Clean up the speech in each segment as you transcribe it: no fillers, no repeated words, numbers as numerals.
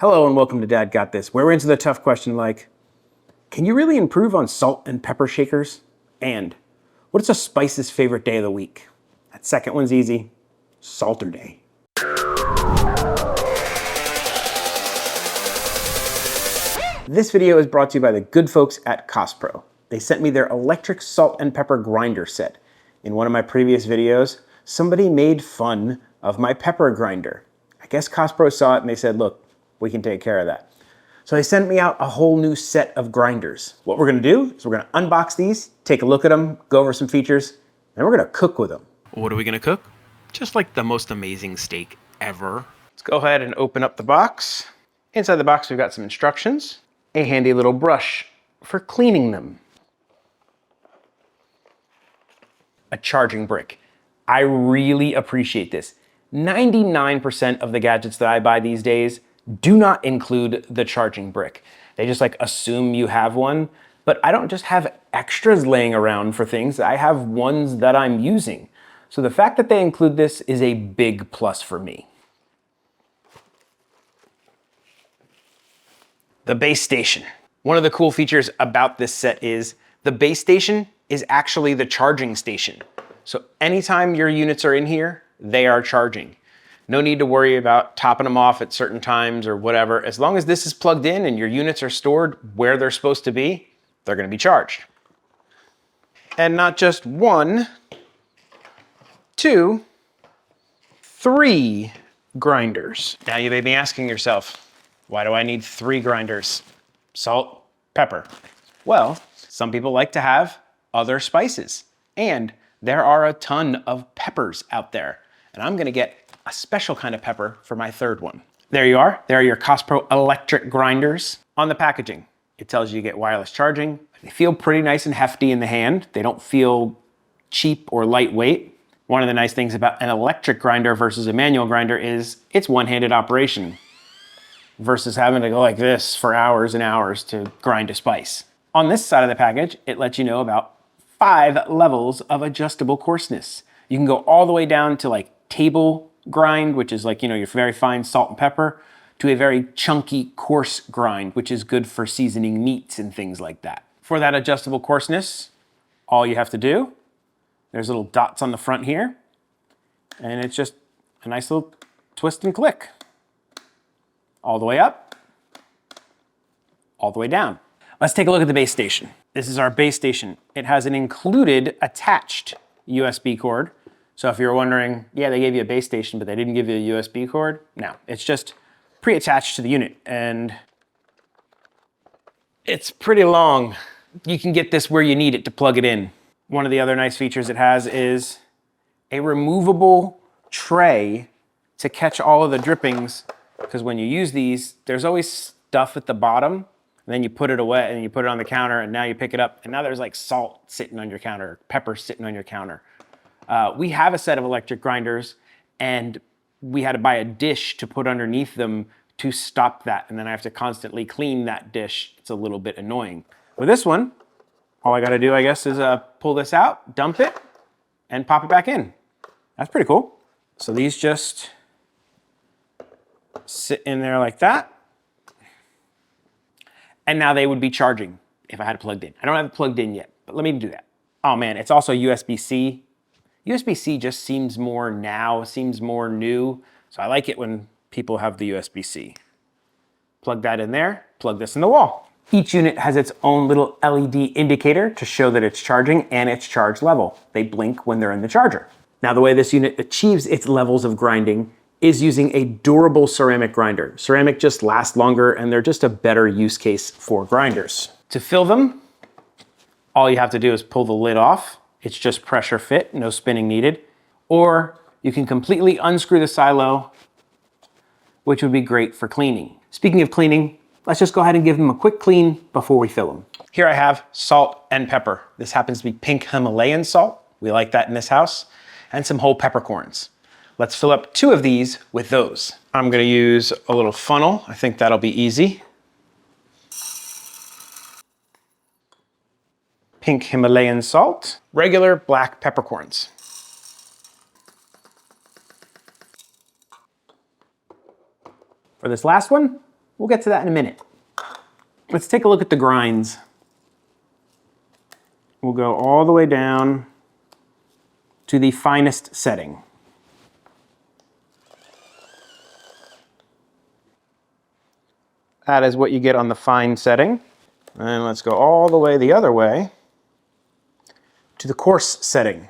Hello and welcome to Dad Got This, where we answer the tough question like, can you really improve on salt and pepper shakers? And what is a spice's favorite day of the week? That second one's easy, Salter Day. This video is brought to you by the good folks at Cospro. They sent me their electric salt and pepper grinder set. In one of my previous videos, somebody made fun of my pepper grinder. I guess Cospro saw it and they said, look, we can take care of that. So they sent me out a whole new set of grinders. What we're gonna do is we're gonna unbox these, take a look at them, go over some features, and we're gonna cook with them. What are we gonna cook? Just like the most amazing steak ever. Let's go ahead and open up the box. Inside the box, we've got some instructions, a handy little brush for cleaning them, a charging brick. I really appreciate this. 99% of the gadgets that I buy these days do not include the charging brick. They just like assume you have one, but I don't just have extras laying around for things. I have ones that I'm using. So the fact that they include this is a big plus for me. The base station. One of the cool features about this set is the base station is actually the charging station. So anytime your units are in here, they are charging. No need to worry about topping them off at certain times or whatever. As long as this is plugged in and your units are stored where they're supposed to be, they're gonna be charged. And not just one, two, three grinders. Now you may be asking yourself, why do I need 3 grinders? Salt, pepper. Well, some people like to have other spices, and there are a ton of peppers out there. And I'm gonna get a special kind of pepper for my third one. There you are. There are your Cospro Electric Grinders. On the packaging, it tells you get wireless charging. They feel pretty nice and hefty in the hand. They don't feel cheap or lightweight. One of the nice things about an electric grinder versus a manual grinder is it's one-handed operation versus having to go like this for hours and hours to grind a spice. On this side of the package, it lets you know about 5 levels of adjustable coarseness. You can go all the way down to like table grind, which is like, you know, your very fine salt and pepper, to a very chunky coarse grind, which is good for seasoning meats and things like that. For that adjustable coarseness, all you have to do, there's little dots on the front here, and it's just a nice little twist and click. All the way up, all the way down. Let's take a look at the base station. This is our base station. It has an included attached USB cord. So if you're wondering, yeah, they gave you a base station, but they didn't give you a USB cord. No, it's just pre-attached to the unit, and it's pretty long. You can get this where you need it to plug it in. One of the other nice features it has is a removable tray to catch all of the drippings, because when you use these, there's always stuff at the bottom, and then you put it away, and you put it on the counter, and now you pick it up, and now there's like salt sitting on your counter, pepper sitting on your counter. We have a set of electric grinders, and we had to buy a dish to put underneath them to stop that, and then I have to constantly clean that dish. It's a little bit annoying. With this one, all I gotta do, I guess, is pull this out, dump it, and pop it back in. That's pretty cool. So these just sit in there like that, and now they would be charging if I had it plugged in. I don't have it plugged in yet, but let me do that. Oh man, it's also USB-C. USB-C just seems more now, seems more new. So I like it when people have the USB-C. Plug that in there, plug this in the wall. Each unit has its own little LED indicator to show that it's charging and its charge level. They blink when they're in the charger. Now the way this unit achieves its levels of grinding is using a durable ceramic grinder. Ceramic just lasts longer and they're just a better use case for grinders. To fill them, all you have to do is pull the lid off. It's just pressure fit, no spinning needed. Or you can completely unscrew the silo, which would be great for cleaning. Speaking of cleaning, let's just go ahead and give them a quick clean before we fill them. Here I have salt and pepper. This happens to be pink Himalayan salt. We like that in this house. And some whole peppercorns. Let's fill up 2 of these with those. I'm gonna use a little funnel. I think that'll be easy. Pink Himalayan salt, regular black peppercorns. For this last one, We'll get to that in a minute. Let's take a look at the grinds. We'll go all the way down to the finest setting. That is what you get on the fine setting. And let's go all the way the other way to the coarse setting.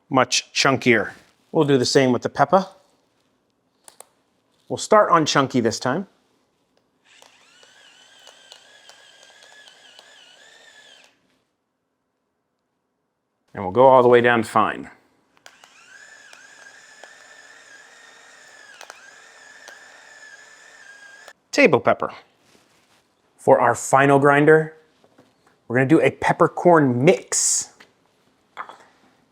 Much chunkier. We'll do the same with the pepper. We'll start on chunky this time. And we'll go all the way down fine. Table pepper. For our final grinder, we're gonna do a peppercorn mix.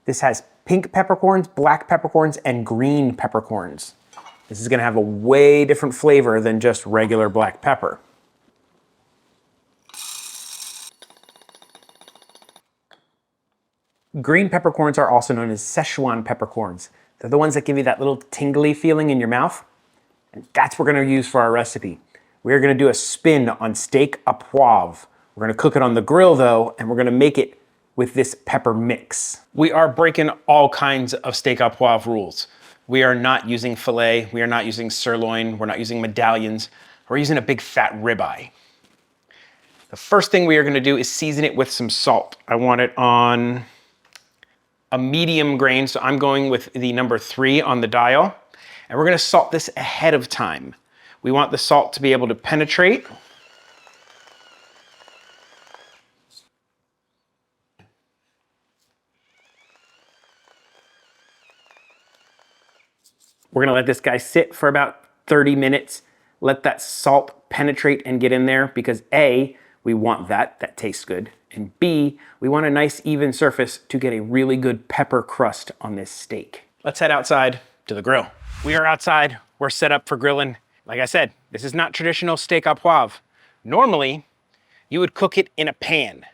This has pink peppercorns, black peppercorns, and green peppercorns. This is gonna have a way different flavor than just regular black pepper. Green peppercorns are also known as Szechuan peppercorns. They're the ones that give you that little tingly feeling in your mouth. And that's what we're gonna use for our recipe. We're gonna do a spin on steak à poivre. We're gonna cook it on the grill though, and we're gonna make it with this pepper mix. We are breaking all kinds of steak à poivre rules. We are not using filet, we are not using sirloin, we're not using medallions, we're using a big fat ribeye. The first thing we are gonna do is season it with some salt. I want it on a medium grain, so I'm going with the number 3 on the dial. And we're gonna salt this ahead of time. We want the salt to be able to penetrate. We're gonna let this guy sit for about 30 minutes, let that salt penetrate and get in there because A, we want that tastes good, and B, we want a nice even surface to get a really good pepper crust on this steak. Let's head outside to the grill. We are outside, we're set up for grilling. Like I said, this is not traditional steak à poivre. Normally, you would cook it in a pan.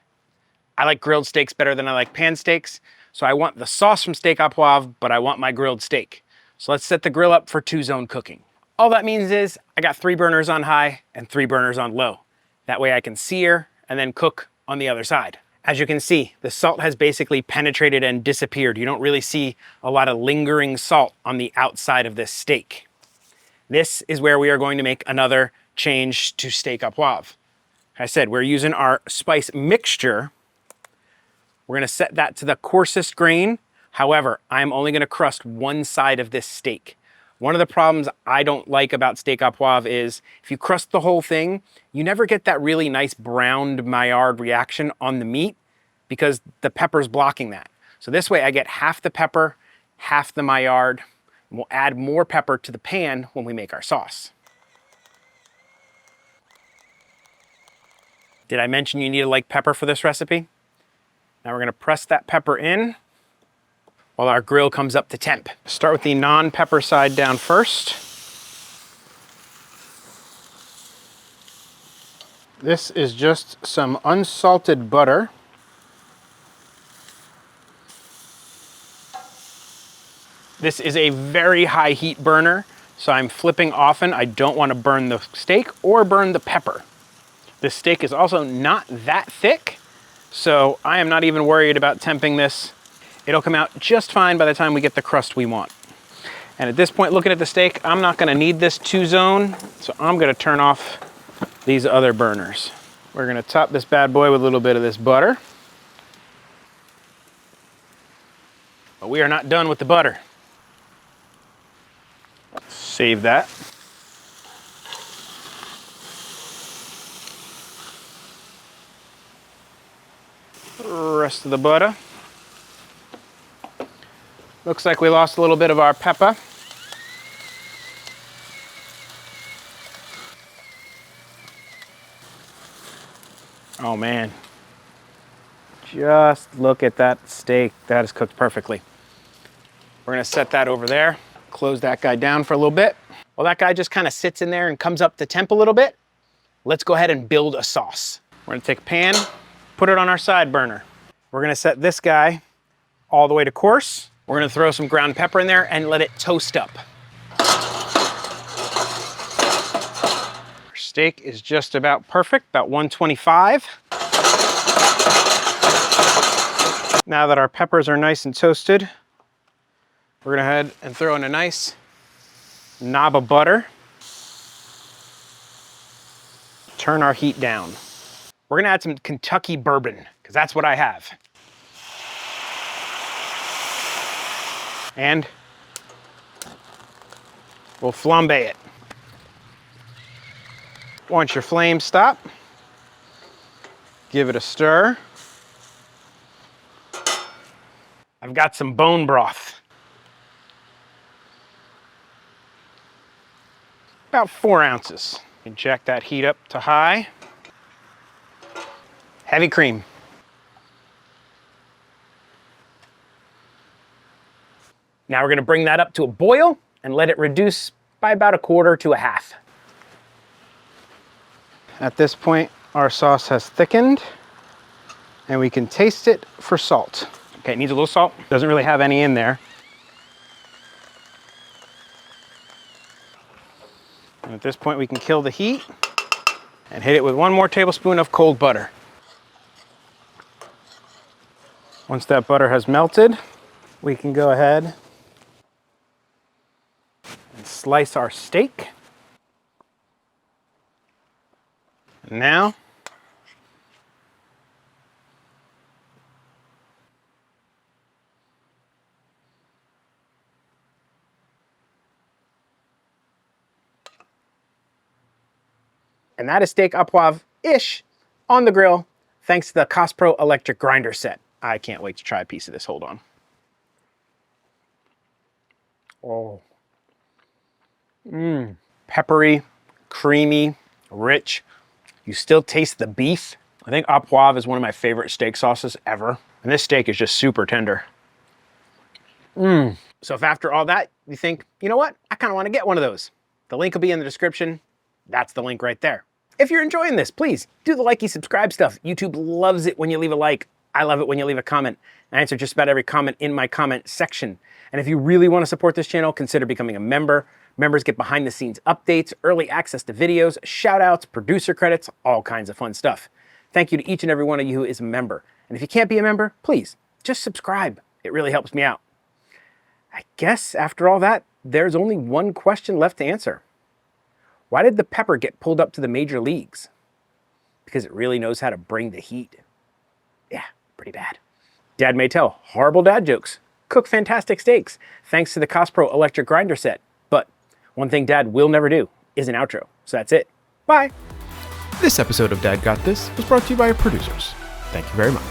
I like grilled steaks better than I like pan steaks, so I want the sauce from steak à poivre, but I want my grilled steak. So let's set the grill up for 2-zone cooking. All that means is I got 3 burners on high and 3 burners on low. That way I can sear and then cook on the other side. As you can see, the salt has basically penetrated and disappeared. You don't really see a lot of lingering salt on the outside of this steak. This is where we are going to make another change to steak à poivre. Like I said, we're using our spice mixture. We're gonna set that to the coarsest grain. However, I'm only gonna crust one side of this steak. One of the problems I don't like about steak à poivre is if you crust the whole thing, you never get that really nice browned Maillard reaction on the meat because the pepper's blocking that. So this way I get half the pepper, half the Maillard, and we'll add more pepper to the pan when we make our sauce. Did I mention you need a light pepper for this recipe? Now we're gonna press that pepper in while our grill comes up to temp. Start with the non-pepper side down first. This is just some unsalted butter. This is a very high heat burner, so I'm flipping often. I don't want to burn the steak or burn the pepper. This steak is also not that thick, so I am not even worried about temping this. It'll come out just fine by the time we get the crust we want. And at this point, looking at the steak, I'm not gonna need this 2-zone, so I'm gonna turn off these other burners. We're gonna top this bad boy with a little bit of this butter. But we are not done with the butter. Save that. Rest of the butter. Looks like we lost a little bit of our pepper. Oh man. Just look at that steak. That is cooked perfectly. We're gonna set that over there. Close that guy down for a little bit. While that guy just kind of sits in there and comes up to temp a little bit, let's go ahead and build a sauce. We're gonna take a pan, put it on our side burner. We're gonna set this guy all the way to coarse. We're gonna throw some ground pepper in there and let it toast up. Our steak is just about perfect, about 125. Now that our peppers are nice and toasted, we're gonna head and throw in a nice knob of butter. Turn our heat down. We're gonna add some Kentucky bourbon, because that's what I have. And we'll flambe it. Once your flames stop, give it a stir. I've got some bone broth. About 4 ounces. And jack that heat up to high. Heavy cream. Now we're gonna bring that up to a boil and let it reduce by about 1/4 to 1/2. At this point, our sauce has thickened and we can taste it for salt. Okay, it needs a little salt. Doesn't really have any in there. And at this point, we can kill the heat and hit it with 1 more tablespoon of cold butter. Once that butter has melted, we can go ahead and slice our steak. And now, and that is steak au poivre-ish on the grill, thanks to the Cospro Electric Grinder Set. I can't wait to try a piece of this, hold on. Oh. Peppery, creamy, rich. You still taste the beef. I think au poivre is one of my favorite steak sauces ever. And this steak is just super tender. So if after all that, you think, you know what? I kind of want to get one of those. The link will be in the description. That's the link right there. If you're enjoying this, please do the likey, subscribe stuff. YouTube loves it when you leave a like. I love it when you leave a comment. I answer just about every comment in my comment section. And if you really want to support this channel, consider becoming a member. Members get behind the scenes updates, early access to videos, shout outs, producer credits, all kinds of fun stuff. Thank you to each and every one of you who is a member. And if you can't be a member, please just subscribe. It really helps me out. I guess after all that, there's only one question left to answer. Why did the pepper get pulled up to the major leagues? Because it really knows how to bring the heat. Yeah, pretty bad. Dad may tell horrible dad jokes, cook fantastic steaks, thanks to the Cospro Electric Grinder Set. But one thing Dad will never do is an outro. So that's it. Bye. This episode of Dad Got This was brought to you by our producers. Thank you very much.